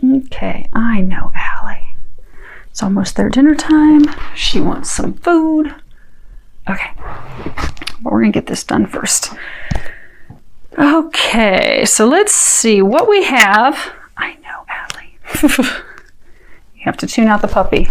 Okay, I know Allie. It's almost their dinner time. She wants some food. Okay, but we're gonna get this done first. Okay, so let's see what we have. I know Allie. You have to tune out the puppy.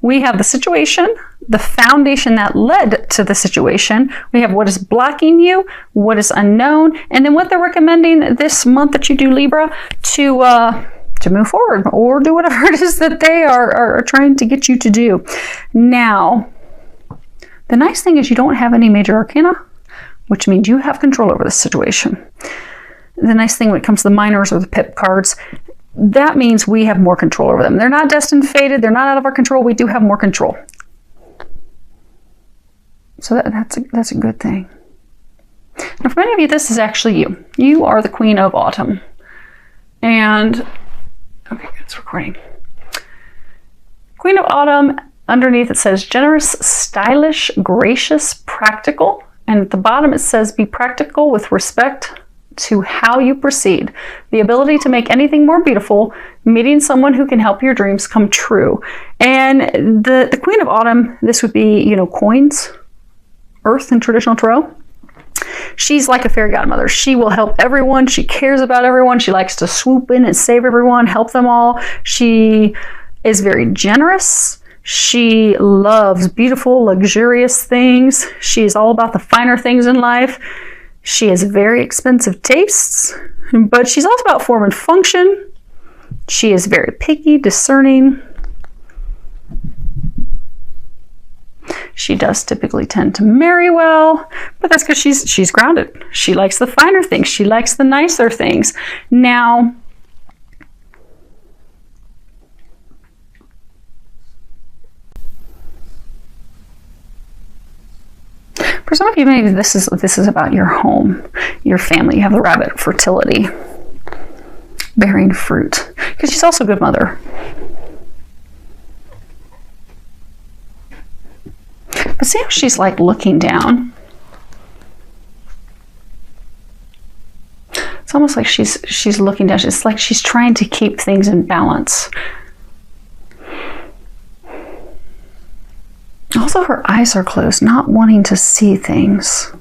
We have the situation, the foundation that led to the situation. We have what is blocking you, what is unknown, and then what they're recommending this month that you do, Libra, to move forward or do whatever it is that they are trying to get you to do. Now, the nice thing is you don't have any major arcana, which means you have control over the situation. The nice thing when it comes to the minors or the pip cards, that means we have more control over them. They're not destined, fated. They're not out of our control. We do have more control. So that's a good thing. Now, for many of you, this is actually you. You are the Queen of Autumn. And, okay, it's recording. Queen of Autumn, underneath it says generous, stylish, gracious, practical. And at the bottom it says be practical with respect to how you proceed. The ability to make anything more beautiful, meeting someone who can help your dreams come true. And the Queen of Autumn, this would be, coins, earth in traditional tarot. She's like a fairy godmother. She will help everyone. She cares about everyone. She likes to swoop in and save everyone, help them all. She is very generous. She loves beautiful, luxurious things. She's all about the finer things in life. She has very expensive tastes, but she's also about form and function. She is very picky, discerning. She does typically tend to marry well, but that's because she's grounded. She likes the finer things. She likes the nicer things. Now, for some of you, maybe this is about your home, your family. You have the rabbit, fertility, bearing fruit, because she's also a good mother. But see how she's like looking down? It's almost like she's looking down. It's like she's trying to keep things in balance. Also, her eyes are closed, not wanting to see things.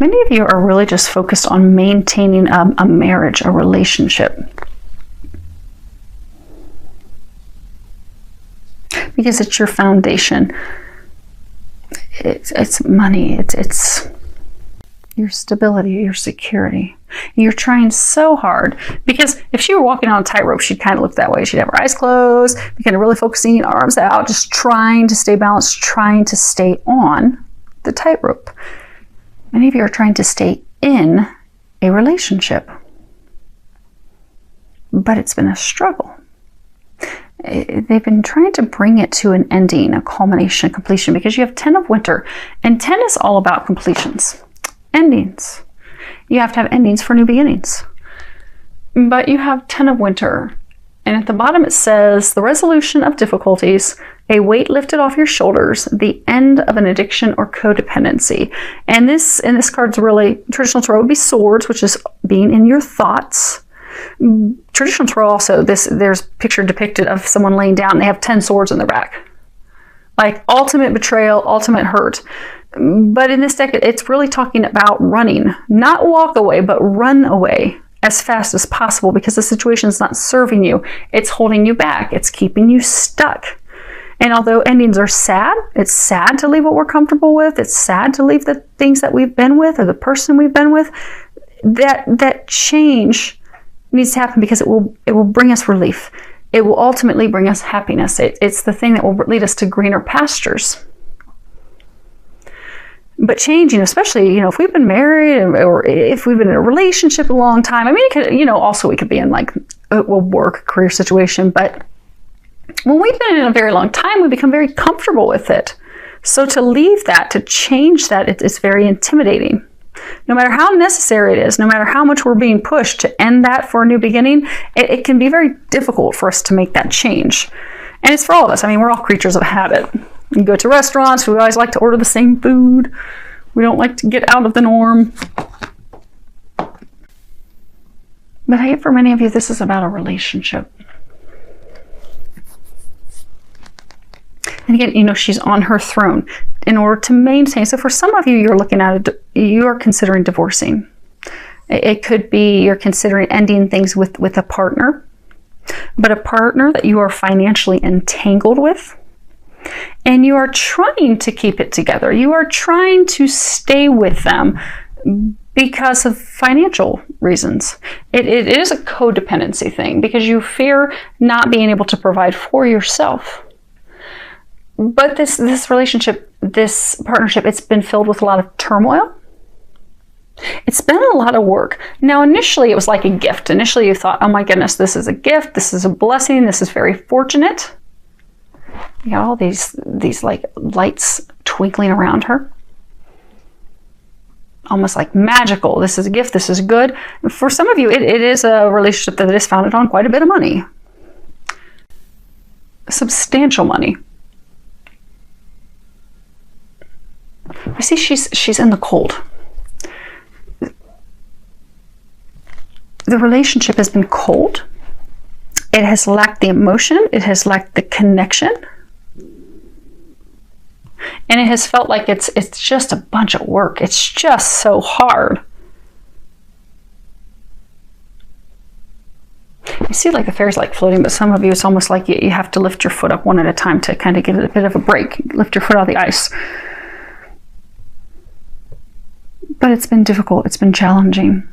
Many of you are really just focused on maintaining a marriage, a relationship. Because it's your foundation. It's money, it's your stability, your security. You're trying so hard, because if she were walking on a tightrope, she'd kind of look that way. She'd have her eyes closed, be kind of really focusing, arms out, just trying to stay balanced, trying to stay on the tightrope. Many of you are trying to stay in a relationship, but it's been a struggle. They've been trying to bring it to an ending, a culmination, a completion, because you have 10 of Winter, and 10 is all about completions, endings. You have to have endings for new beginnings. But you have 10 of Winter, and at the bottom it says the resolution of difficulties, a weight lifted off your shoulders, the end of an addiction or codependency. And this card's really, traditional tarot would be swords, which is being in your thoughts. Traditional tarot also, there's a picture depicted of someone laying down and they have 10 swords in their back. Like ultimate betrayal, ultimate hurt. But in this deck, it's really talking about running. Not walk away, but run away as fast as possible, because the situation is not serving you. It's holding you back. It's keeping you stuck. And although endings are sad, it's sad to leave what we're comfortable with. It's sad to leave the things that we've been with or the person we've been with. That change needs to happen, because it will bring us relief. It will ultimately bring us happiness. It's the thing that will lead us to greener pastures. But changing, especially, if we've been married or if we've been in a relationship a long time, I mean, it could, also we could be in like a work, career situation, but when we've been in a very long time, we become very comfortable with it. So to leave that, to change that, it's very intimidating. No matter how necessary it is, no matter how much we're being pushed to end that for a new beginning, it can be very difficult for us to make that change. And it's for all of us. I mean, we're all creatures of habit. We go to restaurants, we always like to order the same food. We don't like to get out of the norm. But hey, for many of you, this is about a relationship. And again, you know, she's on her throne in order to maintain. So for some of you, you're looking at you are considering divorcing. It could be you're considering ending things with a partner, but a partner that you are financially entangled with, and you are trying to keep it together. You are trying to stay with them because of financial reasons. It is a codependency thing because you fear not being able to provide for yourself. But this relationship, this partnership, it's been filled with a lot of turmoil. It's been a lot of work. Now, initially, it was like a gift. Initially, you thought, oh my goodness, this is a gift. This is a blessing. This is very fortunate. You got all these like lights twinkling around her. Almost like magical. This is a gift. This is good. For some of you, it is a relationship that is founded on quite a bit of money. Substantial money. I see she's in the cold. The relationship has been cold. It has lacked the emotion. It has lacked the connection. And it has felt like it's just a bunch of work. It's just so hard. You see like the fairies like floating, but some of you, it's almost like you have to lift your foot up one at a time to kind of get a bit of a break. Lift your foot out of the ice. But it's been difficult. It's been challenging.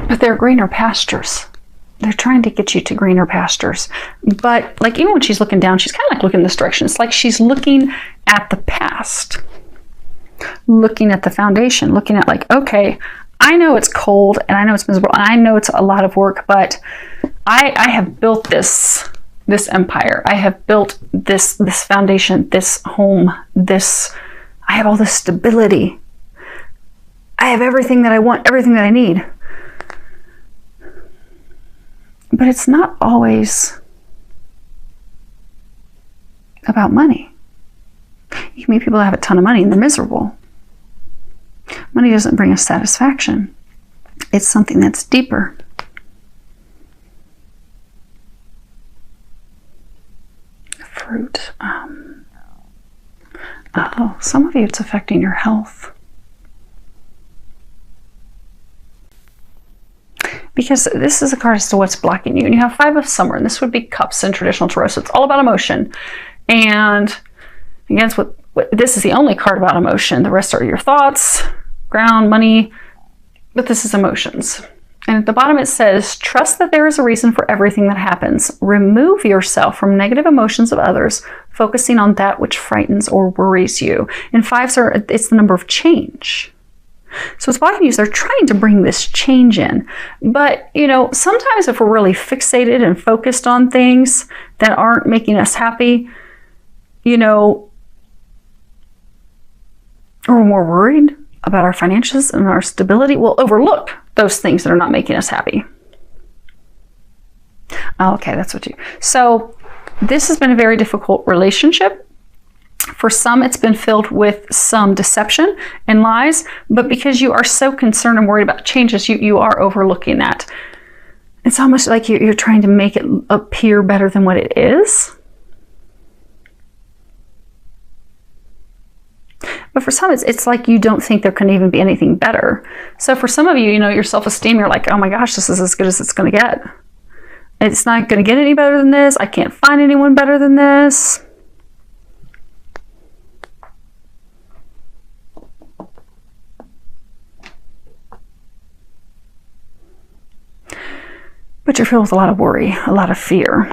But there are greener pastures. They're trying to get you to greener pastures. But like even when she's looking down, she's kind of like looking this direction. It's like she's looking at the past, looking at the foundation, looking at like, okay, I know it's cold and I know it's miserable and I know it's a lot of work, but I have built this empire. I have built this foundation, this home, I have all this stability. I have everything that I want, everything that I need. But it's not always about money. You can meet people that have a ton of money and they're miserable. Money doesn't bring us satisfaction. It's something that's deeper. Fruit. Some of you, it's affecting your health. Because this is a card as to what's blocking you. And you have Five of Summer, and this would be Cups in traditional tarot. So it's all about emotion. And again, this is the only card about emotion. The rest are your thoughts, ground, money, but this is emotions. And at the bottom it says, trust that there is a reason for everything that happens. Remove yourself from negative emotions of others, focusing on that which frightens or worries you. And fives it's the number of change. So it's blocking you. They're trying to bring this change in. But, you know, sometimes if we're really fixated and focused on things that aren't making us happy, you know, or we're worried about our finances and our stability, we'll overlook those things that are not making us happy. Okay, that's what you... So this has been a very difficult relationship. For some, it's been filled with some deception and lies, but because you are so concerned and worried about changes, you are overlooking that. It's almost like you're trying to make it appear better than what it is. But for some, it's like you don't think there can even be anything better. So for some of you, you know, your self-esteem, you're like, oh my gosh, this is as good as it's going to get. It's not going to get any better than this. I can't find anyone better than this. But you're filled with a lot of worry, a lot of fear.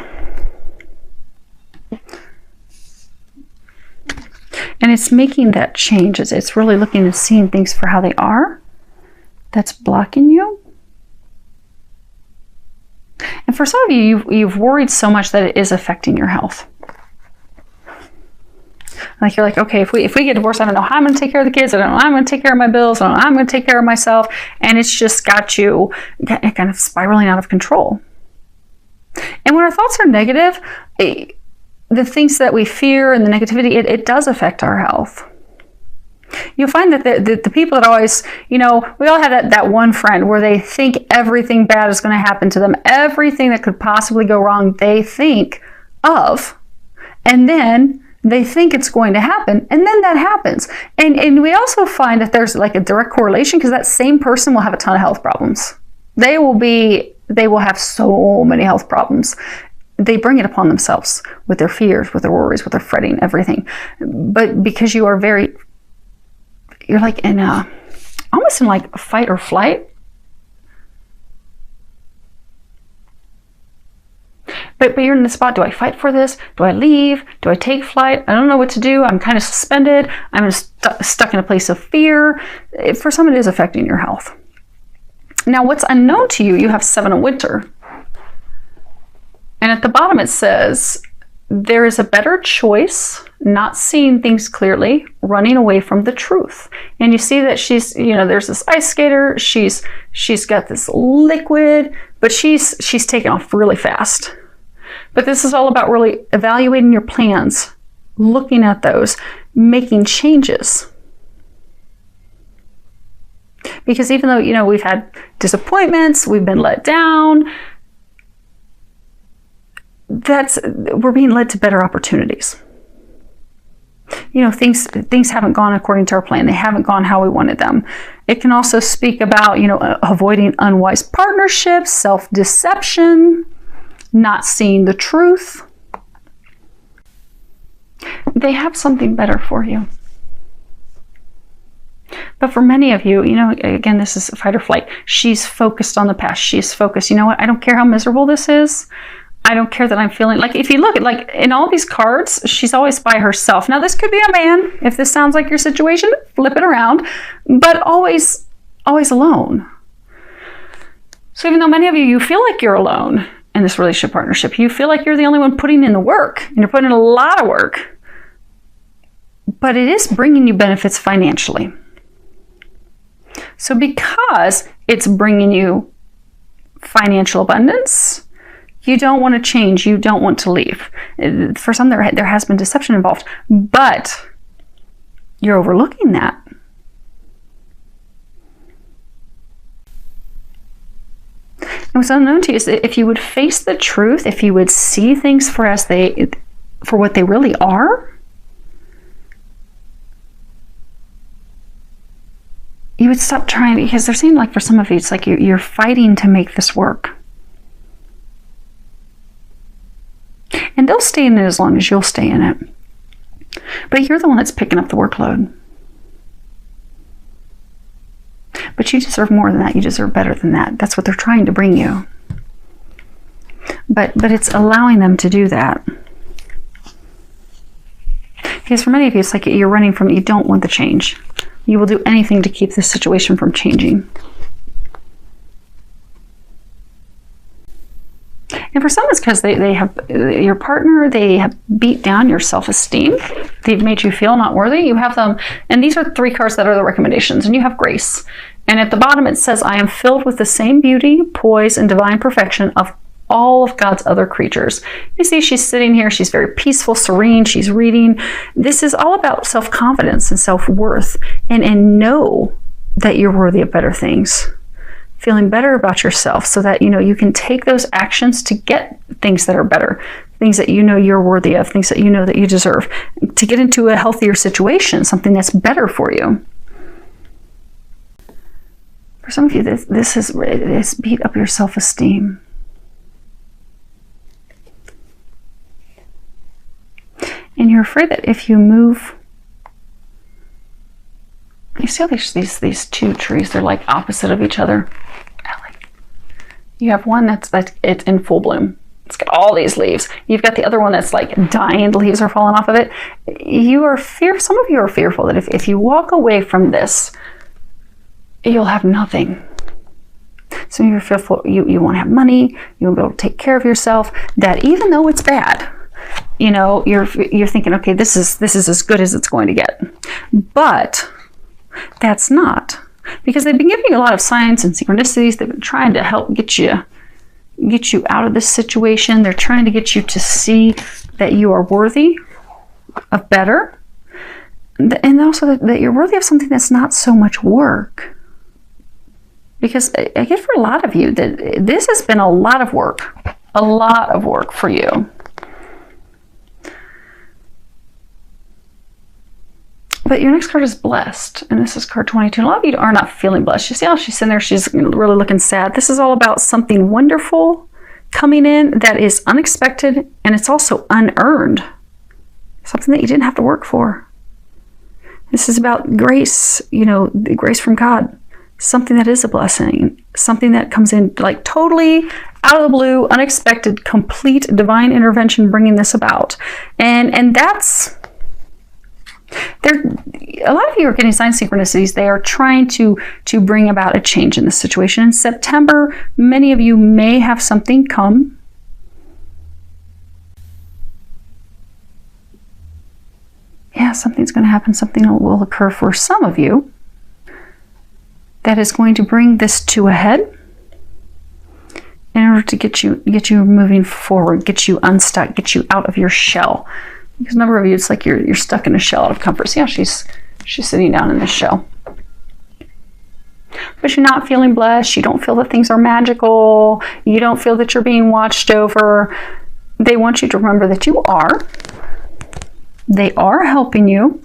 And it's making that change. It's really looking and seeing things for how they are. That's blocking you. And for some of you, you've worried so much that it is affecting your health. Like, you're like, okay, if we get divorced, I don't know how I'm going to take care of the kids. I don't know how I'm going to take care of my bills. I don't know how I'm going to take care of myself. And it's just got you kind of spiraling out of control. And when our thoughts are negative, the things that we fear and the negativity, it does affect our health. You'll find that the people that always, we all have that one friend where they think everything bad is going to happen to them. Everything that could possibly go wrong, they think of. And then they think it's going to happen. And then that happens. And we also find that there's like a direct correlation, because that same person will have a ton of health problems. They will have so many health problems. They bring it upon themselves with their fears, with their worries, with their fretting, everything. But because you're like almost in like fight or flight. But you're in the spot, do I fight for this? Do I leave? Do I take flight? I don't know what to do. I'm kind of suspended. I'm stuck in a place of fear. For some, it is affecting your health. Now, what's unknown to you, you have 7 of winter. And at the bottom it says, there is a better choice, not seeing things clearly, running away from the truth. And you see that she's, there's this ice skater, she's got this liquid, but she's taken off really fast. But this is all about really evaluating your plans, looking at those, making changes. Because even though, we've had disappointments, we've been let down, we're being led to better opportunities. Things haven't gone according to our plan. They haven't gone how we wanted them. It can also speak about, avoiding unwise partnerships, self-deception, not seeing the truth. They have something better for you. But for many of you, again, this is fight or flight. She's focused on the past. She's focused, what? I don't care how miserable this is. I don't care that I'm feeling like, if you look at like in all these cards, she's always by herself. Now this could be a man. If this sounds like your situation, flip it around, but always alone. So even though many of you feel like you're alone in this relationship partnership, you feel like you're the only one putting in the work, and you're putting in a lot of work, but it is bringing you benefits financially. So because it's bringing you financial abundance, you don't want to change. You don't want to leave. For some, there has been deception involved, but you're overlooking that. And what's unknown to you is that if you would face the truth, if you would see things for what they really are, you would stop trying, because they're saying, like, for some of you, it's like you're fighting to make this work. And they'll stay in it as long as you'll stay in it. But you're the one that's picking up the workload. But you deserve more than that. You deserve better than that. That's what they're trying to bring you. But it's allowing them to do that. Because for many of you, it's like you're running from it. You don't want the change. You will do anything to keep this situation from changing. And for some, it's because they have your partner, they have beat down your self-esteem. They've made you feel not worthy. You have them, and these are 3 cards that are the recommendations, and you have grace. And at the bottom it says, I am filled with the same beauty, poise, and divine perfection of all of God's other creatures. You see, she's sitting here, she's very peaceful, serene, she's reading. This is all about self-confidence and self-worth, and know that you're worthy of better things. Feeling better about yourself so that you can take those actions to get things that are better, things that you're worthy of, things that that you deserve, to get into a healthier situation, something that's better for you. For some of you, this is beat up your self-esteem. And you're afraid that if you move, you see how these 2 trees, they're like opposite of each other. You have one that's it's in full bloom. It's got all these leaves. You've got the other one that's like dying. The leaves are falling off of it. Some of you are fearful that if you walk away from this, you'll have nothing. Some of you are fearful you won't have money. You won't be able to take care of yourself. That even though it's bad, you know, you're thinking, okay, this is as good as it's going to get. But that's not, because they've been giving you a lot of signs and synchronicities. They've been trying to help get you out of this situation. They're trying to get you to see that you are worthy of better, and also that you're worthy of something that's not so much work. Because I get for a lot of you that this has been a lot of work for you. But your next card is blessed, and this is card 22. A lot of you are not feeling blessed. You see how she's sitting there, she's really looking sad. This is all about something wonderful coming in that is unexpected, and it's also unearned. Something that you didn't have to work for. This is about grace, you know, the grace from God. Something that is a blessing. Something that comes in like totally out of the blue, unexpected, complete divine intervention bringing this about. And that's... a lot of you are getting sign synchronicities. They are trying to bring about a change in this situation. In September, many of you may have something come. Yeah, something's going to happen. Something will occur for some of you that is going to bring this to a head in order to get you moving forward, get you unstuck, get you out of your shell. Because a number of you, it's like you're stuck in a shell out of comfort. See how she's sitting down in this shell. But you're not feeling blessed. You don't feel that things are magical. You don't feel that you're being watched over. They want you to remember that you are. They are helping you.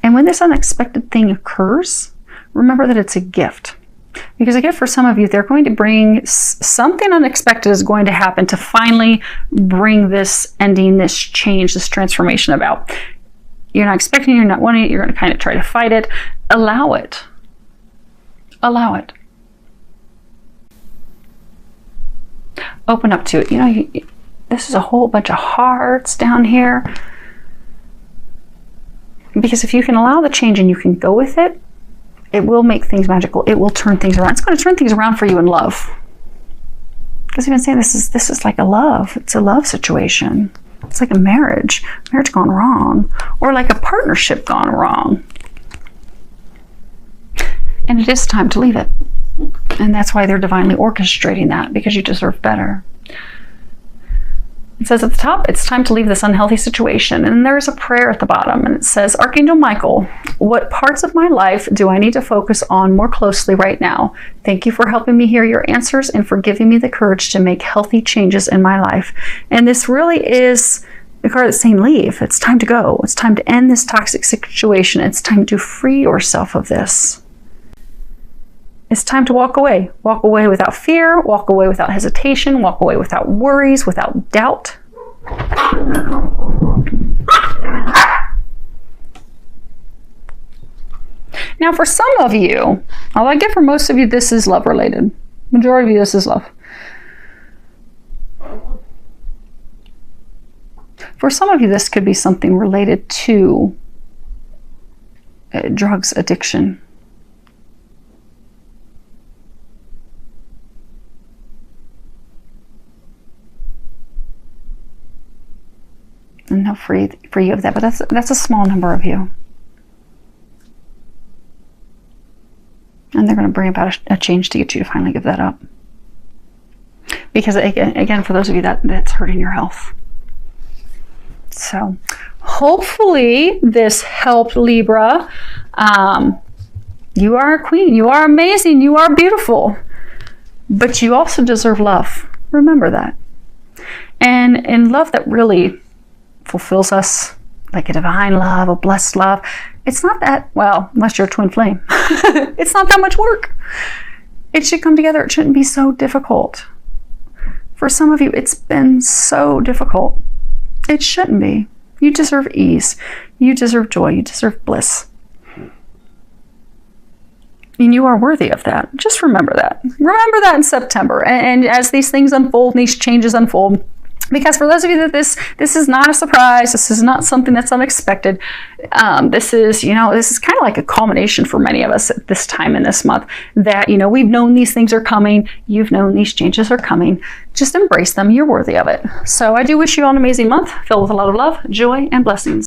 And when this unexpected thing occurs, remember that it's a gift. Because again, for some of you, they're going to bring something unexpected is going to happen to finally bring this ending, this change, this transformation about. You're not expecting it, you're not wanting it, you're going to kind of try to fight it. Allow it. Allow it. Open up to it. You know, this is a whole bunch of hearts down here. Because if you can allow the change and you can go with it, it will make things magical. It will turn things around. It's going to turn things around for you in love. Because you've been saying this is like a love. It's a love situation. It's like a marriage gone wrong, or like a partnership gone wrong. And it is time to leave it. And that's why they're divinely orchestrating that, because you deserve better. It says at the top, it's time to leave this unhealthy situation. And there's a prayer at the bottom, and it says, Archangel Michael, what parts of my life do I need to focus on more closely right now? Thank you for helping me hear your answers and for giving me the courage to make healthy changes in my life. And this really is the card that's saying leave. It's time to go. It's time to end this toxic situation. It's time to free yourself of this. It's time to walk away. Walk away without fear, walk away without hesitation, walk away without worries, without doubt. Now, for some of you, all I get for most of you, this is love related. Majority of you, this is love. For some of you, this could be something related to drugs addiction. And they'll free you of that, but that's a small number of you. And they're going to bring about a change to get you to finally give that up. Because again, for those of you that's hurting your health. So hopefully this helped, Libra. You are a queen. You are amazing. You are beautiful. But you also deserve love. Remember that. And love that really fulfills us, like a divine love, a blessed love. It's not that, well, unless you're a twin flame, it's not that much work. It should come together. It shouldn't be so difficult. For some of you, it's been so difficult. It shouldn't be. You deserve ease. You deserve joy. You deserve bliss. And you are worthy of that. Just remember that. Remember that in September. And as these things unfold, and these changes unfold, Because for those of you that this is not a surprise, this is not something that's unexpected. This is kind of like a culmination for many of us at this time in this month that, we've known these things are coming. You've known these changes are coming. Just embrace them. You're worthy of it. So I do wish you all an amazing month filled with a lot of love, joy, and blessings.